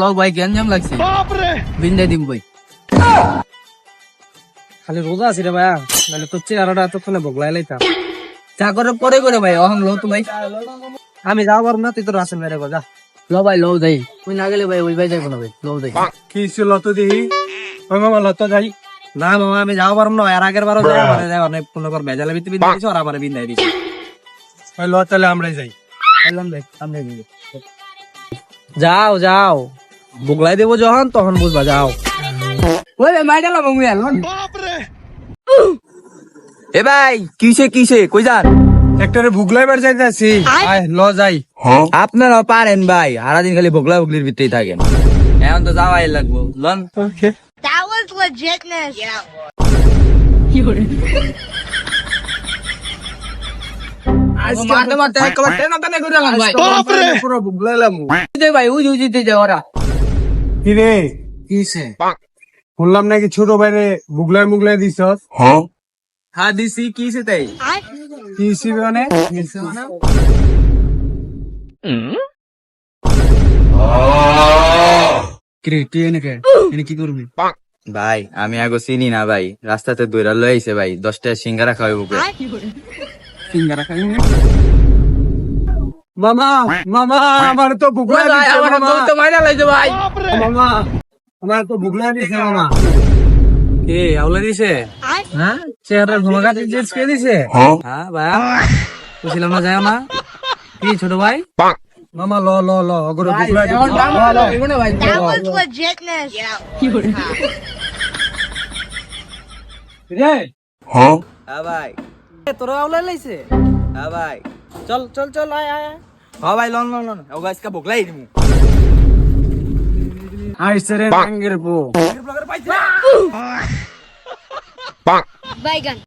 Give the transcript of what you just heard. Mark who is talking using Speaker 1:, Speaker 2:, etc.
Speaker 1: ল ভাই গেঞ্জাম লাগছে বিন্দাই দিম ভাই
Speaker 2: খালি রোজা আছে রে ভাই নাহলে তোর চেহারাটা এতক্ষণে বগলাই লাইতাম
Speaker 1: চা করে পরে করে ভাই অহন লো তো ভাই
Speaker 2: আমি যাও পারবো না তুই তো রাসেল মেরে যা
Speaker 1: লো ভাই লো যাই ওই না গেলে ভাই ওই ভাই যাইবো না ভাই লো যাই
Speaker 2: কি ছিল তো দিহি ওই মামা লত যাই না মামা আমি যাও পারবো না এর আগের বারও যাই মানে যাই অনেক কোনো বার ভেজালে ভিতরে বিন্দাই দিছো আর আমার বিন্দাই দিছো ওই লত তাহলে আমরাই যাই
Speaker 1: এলাম ভাই আমরা যাই
Speaker 2: যাও যাও বগলাই দেবো যখন তখন বুঝবা যাও
Speaker 1: ওই ভাই মাইডা লো মুই এলন
Speaker 3: এ ভাই কিসে কই যান
Speaker 2: একটারে ভুগলাই বার যাইতাছি আয় ল যাই
Speaker 3: আপনারা পারেন ভাই সারাদিন খালি ভোগলা ভুগলির ভিতরেই থাকেন এখন তো যাওয়াই লাগবো loan
Speaker 4: That was legitness. Yeah.
Speaker 1: মারতে মারতে একবার টেনা টেনে করে গেলাম ভাই
Speaker 2: পুরো ভুগলাইলাম
Speaker 1: দে ভাই ওই উজিতে দে ওরা
Speaker 2: কি রে
Speaker 1: কিসে
Speaker 2: শুনলাম নাকি ছোট ভাইরে মুগলাই মুগলাই দিছস
Speaker 3: হ্যাঁ দিছি কিসে তাই
Speaker 2: কি হিসেবে মানে
Speaker 1: কি করবি
Speaker 3: ভাই আমি আগে চিনি না ভাই রাস্তাতে দৌড়া লই আইছে ভাই 10টা সিঙ্গারা খাওয়াইব
Speaker 1: সিঙ্গারা খাই
Speaker 2: মামা মামা আমার তো ভুগলাই
Speaker 1: ভাই
Speaker 2: দিছে
Speaker 1: আমার
Speaker 2: মামা
Speaker 1: তো মাইরা লাইছে ভাই
Speaker 2: মামা আমার তো ভুগলাই দিছে মামা
Speaker 1: কে আউলা দিছে হ্যাঁ চেহারা ঘুমাকা জিন্স কে দিছে হ্যাঁ ভাই বুঝলাম না যাও না কি ছোট ভাই
Speaker 2: মামা ল ল ল অগরে ভুগলাই
Speaker 1: এখন দাম ভালো না ভাই
Speaker 4: That was legitness. Yeah.
Speaker 2: রে
Speaker 3: হ্যাঁ ভাই
Speaker 2: তোরা আউলাই লাইছে
Speaker 3: হ্যাঁ ভাই
Speaker 2: চল চল চল আয় আয় আয়।
Speaker 3: হ্যাঁ ভাই লন লন লন ও গাছকা ভোগলাই দিমু
Speaker 2: আইছে রে টাঙ্গের পো
Speaker 4: Bygone.